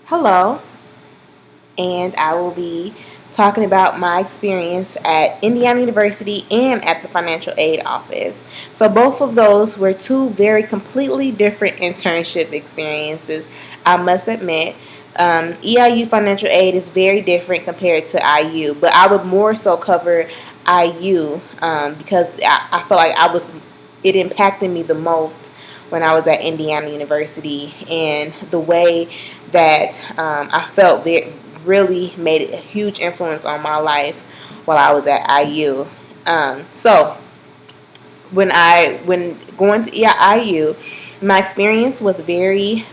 Hello, and I will be talking about my experience at Indiana University and at the financial aid office. So, both of those were two very completely different internship experiences, I must admit. EIU financial aid is very different compared to IU, but I would more so cover IU because I feel like it impacted me the most when I was at Indiana University, and the way that I felt really made a huge influence on my life while I was at IU. So when going to IU, my experience was very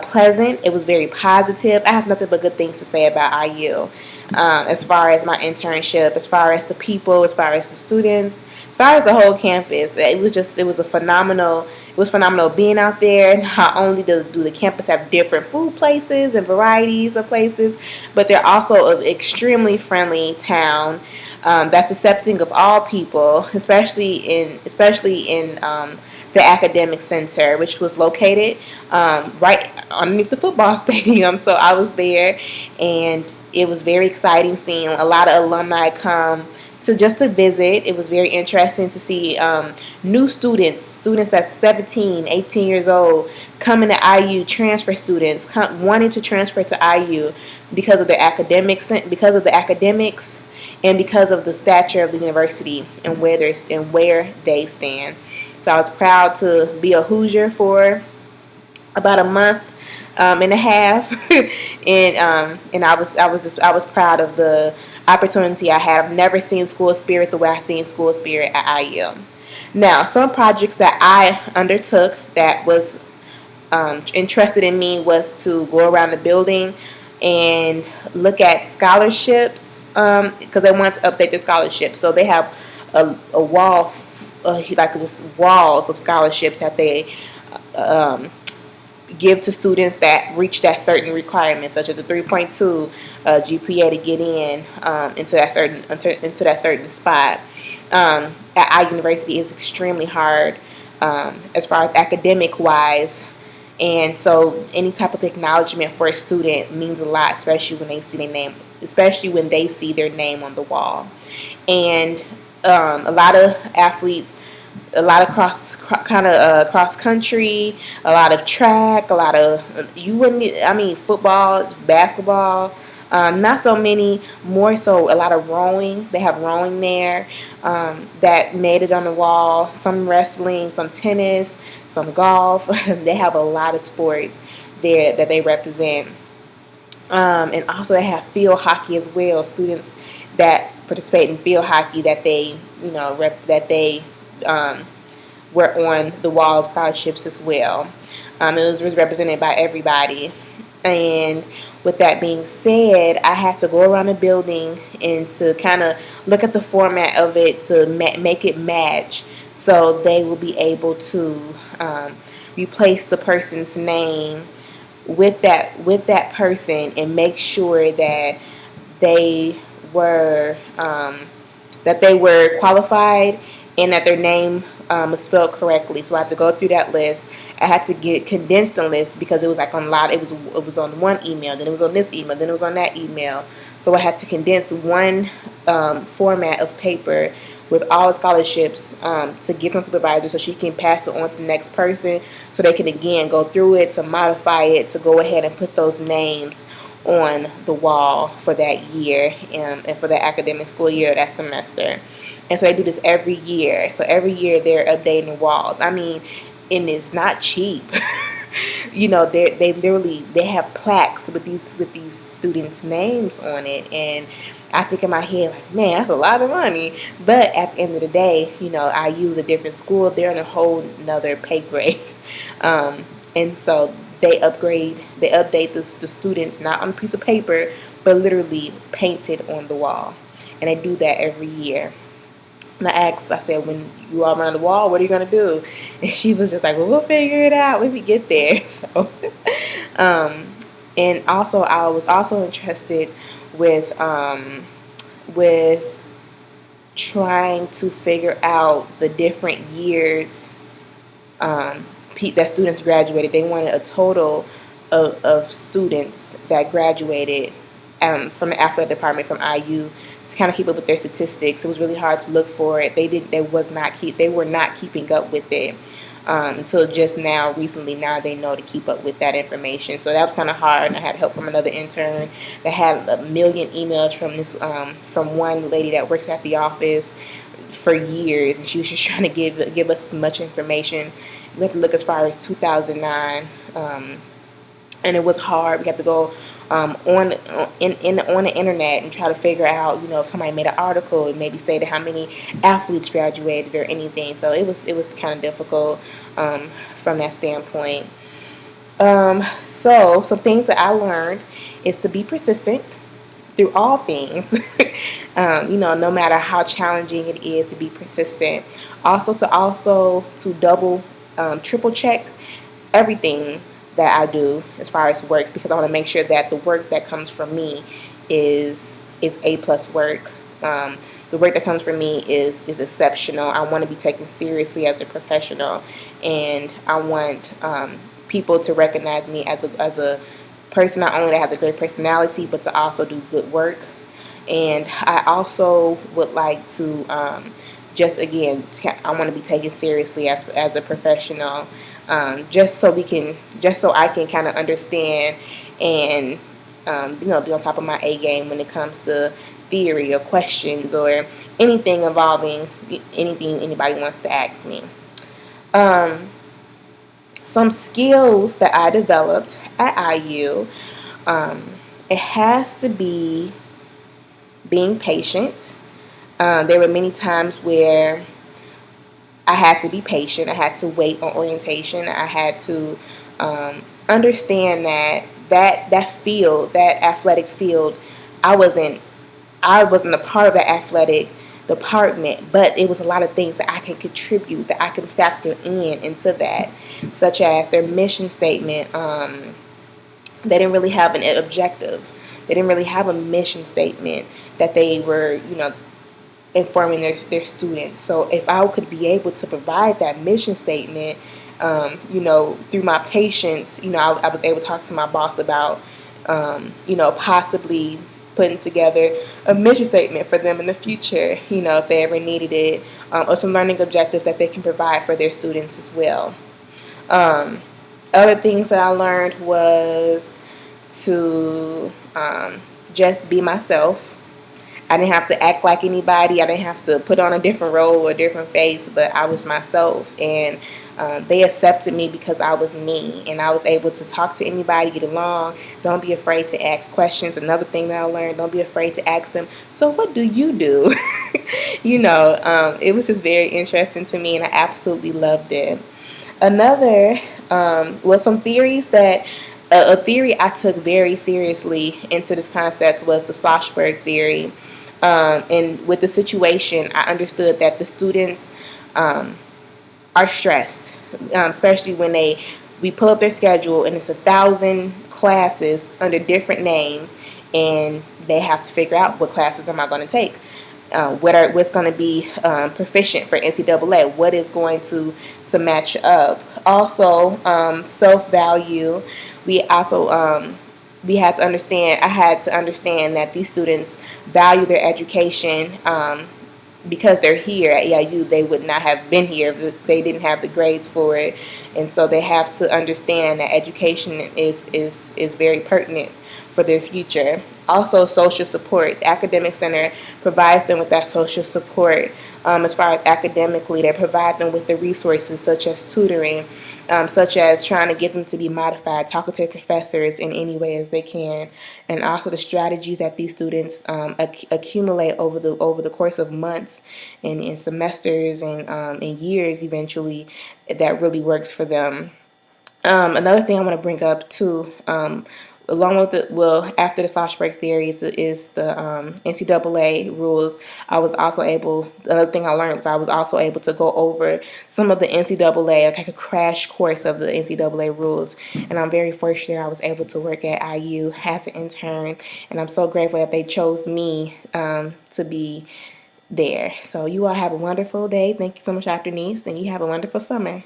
pleasant. It was very positive. I have nothing but good things to say about IU. As far as my internship, as far as the people, as far as the students, as far as the whole campus, it was phenomenal being out there. Not only do the campus have different food places and varieties of places, but they're also an extremely friendly town that's accepting of all people, especially in the academic center, which was located right underneath the football stadium. So I was there, and it was very exciting seeing a lot of alumni come to visit. It was very interesting to see new students that's 17, 18 years old, coming to IU, transfer students, wanting to transfer to IU because of their academics, and because of the stature of the university and where they stand. So I was proud to be a Hoosier for about a month and a half, and I was proud of the opportunity I had. I've never seen school spirit the way I seen school spirit at IU. Now, some projects that I undertook that was interested in me was to go around the building and look at scholarships because they want to update their scholarships. So they have a wall, like just walls of scholarships that they um, give to students that reach that certain requirement, such as a 3.2 GPA to get in into that certain spot. At our university is extremely hard as far as academic wise. And so any type of acknowledgement for a student means a lot, especially when they see their name on the wall. And a lot of athletes, a lot of cross country, a lot of track, a lot of football, basketball. Not so many, more so a lot of rowing. They have rowing there that made it on the wall. Some wrestling, some tennis, some golf. They have a lot of sports there that they represent. And also they have field hockey as well. Students that participate in field hockey that they, um, were on the wall of scholarships as well. It was represented by everybody. And with that being said, I had to go around the building and to kind of look at the format of it to make it match, so they will be able to replace the person's name with that person and make sure that they were qualified and that their name was spelled correctly. So I had to go through that list. I had to get condensed the list because it was like on a lot. It was on one email, then it was on this email, then it was on that email. So I had to condense one format of paper with all the scholarships to get some supervisor so she can pass it on to the next person, so they can again go through it to modify it to go ahead and put those names on the wall for that year and for the academic school year, that semester. And so they do this every year. So every year they're updating walls. I mean, and it's not cheap. They have plaques with these students' names on it, and I think in my head like, man, that's a lot of money. But at the end of the day, I use a different school. They're in a whole nother pay grade, and so they update the students not on a piece of paper, but literally painted on the wall, and they do that every year. And I said, when you all around the wall, what are you going to do? And she was just like, well, we'll figure it out when we get there. So, and also I was also interested with trying to figure out the different years that students graduated. They wanted a total of students that graduated from the athletic department from IU to kind of keep up with their statistics. It was really hard to look for it. They were not keeping up with it until just now, recently. Now they know to keep up with that information. So that was kind of hard. And I had help from another intern that had a million emails from one lady that works at the office for years, and she was just trying to give us as much information. We had to look as far as 2009. And it was hard. We had to go on the internet and try to figure out, if somebody made an article and maybe stated how many athletes graduated or anything. So it was kind of difficult from that standpoint. So some things that I learned is to be persistent through all things. No matter how challenging it is, to be persistent. Also to double, triple check everything that I do as far as work, because I want to make sure that the work that comes from me is A+ work. The work that comes from me is exceptional. I want to be taken seriously as a professional, and I want people to recognize me as a person not only that has a great personality, but to also do good work. And I also would like to I want to be taken seriously as a professional, just so I can kind of understand and be on top of my A game when it comes to theory or questions or anything involving anything anybody wants to ask me. Some skills that I developed at IU, it has to be being patient. There were many times where I had to be patient. I had to wait on orientation. I had to understand that field, that athletic field, I wasn't a part of the athletic department, but it was a lot of things that I could contribute, that I could factor into that, such as their mission statement. They didn't really have an objective. They didn't really have a mission statement that they were, informing their students. So if I could be able to provide that mission statement, through my patience, I was able to talk to my boss about, possibly putting together a mission statement for them in the future, if they ever needed it, or some learning objectives that they can provide for their students as well. Other things that I learned was to just be myself. I didn't have to act like anybody. I didn't have to put on a different role or a different face, but I was myself. And they accepted me because I was me. And I was able to talk to anybody, get along. Don't be afraid to ask questions. Another thing that I learned, don't be afraid to ask them, so what do you do? It was just very interesting to me, and I absolutely loved it. Another was some theories that a theory I took very seriously into this concept was the Schlossberg theory. And with the situation, I understood that the students are stressed, especially when we pull up their schedule and it's 1,000 classes under different names, and they have to figure out what classes am I going to take. What's going to be proficient for NCAA? What is going to match up? Also, self-value. We also we had to understand. I had to understand that these students value their education because they're here at EIU. They would not have been here if they didn't have the grades for it, and so they have to understand that education is very pertinent for their future. Also, social support. The Academic Center provides them with that social support. As far as academically, they provide them with the resources such as tutoring, such as trying to get them to be modified, talking to professors in any way as they can, and also the strategies that these students accumulate over the course of months and semesters and years eventually, that really works for them. Another thing I want to bring up too, along with after the Schlossberg theory is the NCAA rules. Another thing I learned was I was also able to go over some of the NCAA, like a crash course of the NCAA rules. And I'm very fortunate I was able to work at IU as an intern, and I'm so grateful that they chose me to be there. So you all have a wonderful day. Thank you so much, Dr. Nice, and you have a wonderful summer.